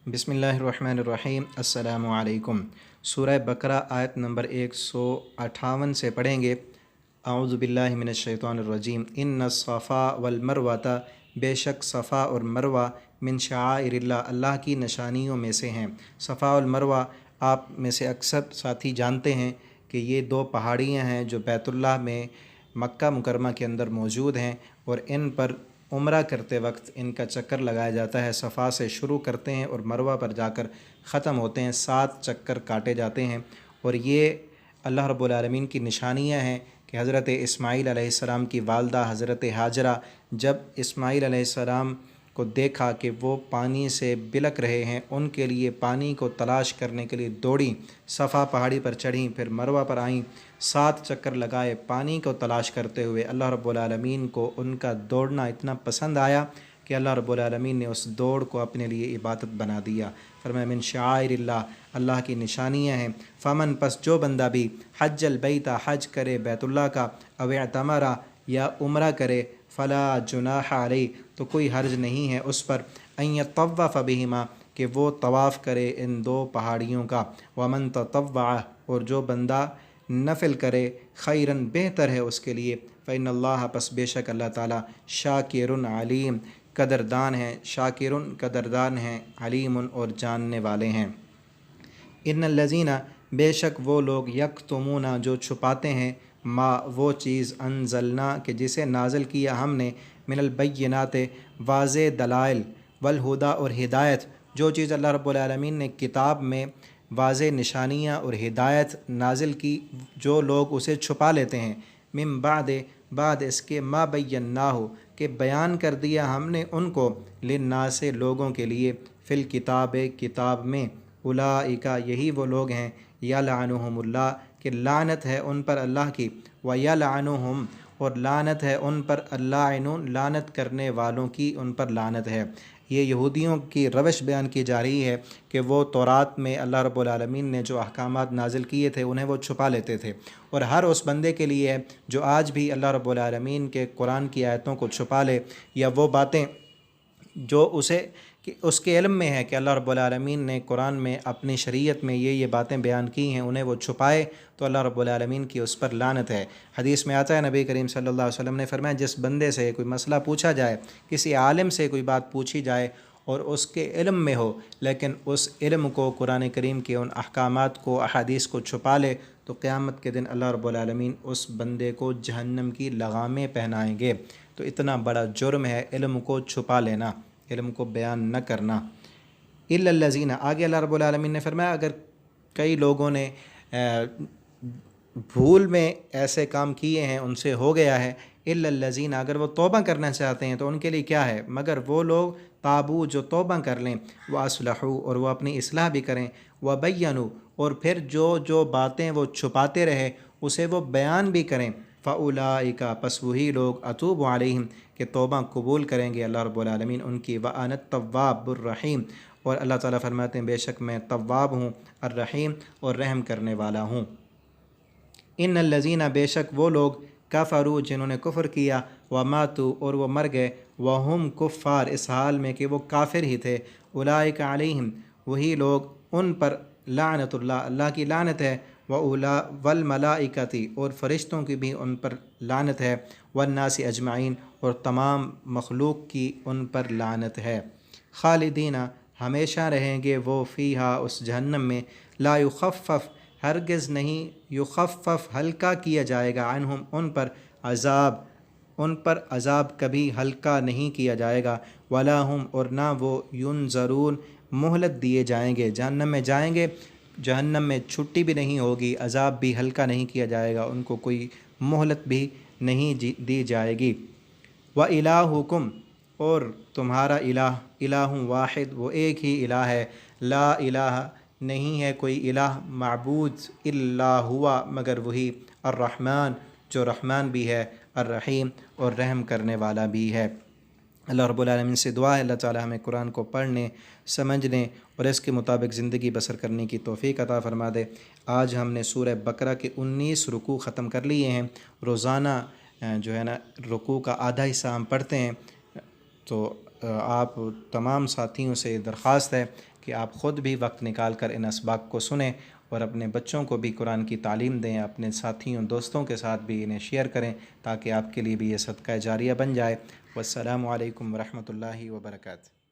बिस्मिल्लाहिर्रहमानिर्रहीम। अस्सलामु अलैकुम। सूरह बकरा आयत नंबर 158 से पढ़ेंगे। आऊज़ु बिल्लाहि मिनश शैतानिर रजीम। इन्नस सफ़ा वल मरवाता, बेशक सफ़ा और मरवा मिन शआइरिल्लाह, अल्लाह की निशानियों में से हैं। सफ़ा और मरवा आप में से अक्सर साथी जानते हैं कि ये दो पहाड़ियाँ हैं जो बैतुल्लाह में मक्का मुकरमा के अंदर मौजूद हैं, और इन पर उम्रा करते वक्त इनका चक्कर लगाया जाता है। सफ़ा से शुरू करते हैं और मरवा पर जाकर ख़त्म होते हैं। 7 चक्कर काटे जाते हैं, और ये अल्लाह रब्बुल आलमीन की निशानियाँ हैं कि हज़रत इस्माईल अलैहिस्सलाम की वालदा हज़रत हाजरा जब इस्माईल अलैहिस्सलाम को देखा कि वो पानी से बिलक रहे हैं, उनके लिए पानी को तलाश करने के लिए दौड़ी, सफ़ा पहाड़ी पर चढ़ीं, फिर मरवा पर आईं, 7 चक्कर लगाए पानी को तलाश करते हुए। अल्लाह रब्बुल आलमीन को उनका दौड़ना इतना पसंद आया कि अल्लाह रब्बुल आलमीन ने उस दौड़ को अपने लिए इबादत बना दिया। फरमाया मिन शाइरिल्लाह, अल्लाह की निशानियाँ हैं। फ़मन, पस जो बंदा भी हज्जल बैता, हज करे बैतुल्लाह का, अव तमरा, या उम्रा करे, फ़ला जुनाह अलैह, तो कोई हर्ज नहीं है उस पर, अन यतव्वफ़ बिहिमा, कि वो तवाफ़ करे इन दो पहाड़ियों का। वमन ततव्वा, और जो बंदा नफिल करे, खैरन, बेहतर है उसके लिए, फ़इन्नल्लाह, पस बेशक अल्लाह ताला, शाकिरुन अलीम, कदरदान हैं, शाकिरुन कदरदान हैं, अलीमुन और जानने वाले हैं। इन्नल्लज़ीना, बेशक वो लोग, यक्तुमूना, जो छुपाते हैं, मा, वो चीज़, अनज़लना, कि जिसे नाज़िल किया हमने, मिनल बय्यिनाते, वाज़े दलाइल, वल हुदा, और हिदायत, जो चीज़ अल्लाह रब्बुल आलमीन ने किताब में वाज़े निशानियाँ और हिदायत नाज़िल की, जो लोग उसे छुपा लेते हैं, मिन बाद, बाद इसके, मा बय्यन्नाहु, कि बयान कर दिया हमने उनको, लिन्नास, लोगों के लिए, फ़िल किताब, किताब में, उलाइका, यही वो लोग हैं, यलअनुहुमुल्लाह, कि लानत है उन पर अल्लाह की, व यलअनुहुम, और लानत है उन पर अल्लाइनुन, लानत करने वालों की उन पर लानत है। ये यहूदियों की रवश बयान की जा रही है कि वो तौरात में अल्लाह रब्बुल आलमीन ने जो अहकामात नाजिल किए थे उन्हें वो छुपा लेते थे, और हर उस बंदे के लिए है जो आज भी अल्लाह रब्बुल आलमीन के कुरान की आयतों को छुपा ले, या वो बातें जो उसे कि उसके इल्म में है कि अल्लाह रब्बुल आलमीन ने कुरान में अपनी शरीयत में ये बातें बयान की हैं, उन्हें वो छुपाए, तो अल्लाह रब्बुल आलमीन की उस पर लानत है। हदीस में आता है, नबी करीम सल्लल्लाहु अलैहि वसल्लम ने फरमाया, जिस बंदे से कोई मसला पूछा जाए, किसी आलिम से कोई बात पूछी जाए और उसके इल्म में हो, लेकिन उस इल्म को, कुरान करीम के उन अहकामात को, अहादीस को छुपा ले, तो क़यामत के दिन अल्लाह रब्बुल आलमीन उस बंदे को जहन्नम की लगामें पहनाएंगे। तो इतना बड़ा जुर्म है इल्म को छुपा लेना, इल्म को बयान न करना। इल्लल्लज़ीना, आगे अल्लाह रब्बुल आलमीन ने फरमाया, अगर कई लोगों ने भूल में ऐसे काम किए हैं, उनसे हो गया है, इल्लल्लज़ीना, अगर वो तौबा करना चाहते हैं तो उनके लिए क्या है, मगर वो लोग, ताबू, जो तौबा कर लें, व अस्लहू, और वो अपनी इस्लाह भी करें, व बय्यनू, और फिर जो जो बातें वो छुपाते रहे उसे वो बयान भी करें, फ़उलाइका, पस वही लोग, अतूबु अलैहिम, कि तौबा कबूल करेंगे अल्लाह रब्बुल आलमीन उनकी, व अना तव्वाबुर रहीम, और अल्लाह ताला फरमाते हैं, बेशक मैं तव्वाब हूँ, अर्रहीम, और रहम करने वाला हूँ। इन्नल्लज़ीना, बेशक वो लोग, कफ़रू, जिन्होंने कुफ़्र किया, व मातू, और वो मर गए, व हुम कुफ़ार, इस हाल में कि वो काफिर ही थे, उलाइका अलैहिम, वही लोग, उन पर, लानतुल्लाह, अल्लाह की लानत है, व उला वल मलाइकती, और फ़रिश्तों की भी उन पर लानत है, वन्नासी अजमाइन, और तमाम मखलूक की उन पर लानत है। खालिदीना, हमेशा रहेंगे वो, फ़ीहा, उस जहन्नम में, ला युख़फ़फ़, हरगिज़ नहीं, युख़फ़फ़, हल्का किया जाएगा, अन्हुम, उन पर, अज़ाब, उन पर अज़ाब कभी हल्का नहीं किया जाएगा, वला हुम, और ना वो, युनज़रून, मोहलत दिए जाएंगे। जहन्नम में जाएंगे, जहन्नम में छुट्टी भी नहीं होगी, अज़ाब भी हल्का नहीं किया जाएगा, उनको कोई मोहलत भी नहीं दी जाएगी। व इलाहुकुम, और तुम्हारा इलाह, इलाहुं वाहिद, वो एक ही इलाह है, ला इलाहा, नहीं है कोई इलाह माबूद, इल्ला हुआ, मगर वही, अर्रहमान, जो रहमान भी है, अर्रहीम, और रहम करने वाला भी है। अल्लाह रब्बुल आलमीन से दुआ है, अल्लाह ताला हमें कुरान को पढ़ने, समझने और इसके मुताबिक ज़िंदगी बसर करने की तौफ़ीक़ अता फ़रमा दे। आज हमने सूरह बकरा के 19 रुकू ख़त्म कर लिए हैं। रोज़ाना जो है ना, रुकू का आधा हिस्सा हम पढ़ते हैं, तो आप तमाम साथियों से दरख्वास्त है کہ آپ خود بھی وقت نکال کر ان اسباق کو سنیں اور اپنے بچوں کو بھی قرآن کی تعلیم دیں، اپنے ساتھیوں دوستوں کے ساتھ بھی انہیں شیئر کریں تاکہ آپ کے لیے بھی یہ صدقہ جاریہ بن جائے۔ والسلام علیکم ورحمۃ اللہ وبرکاتہ۔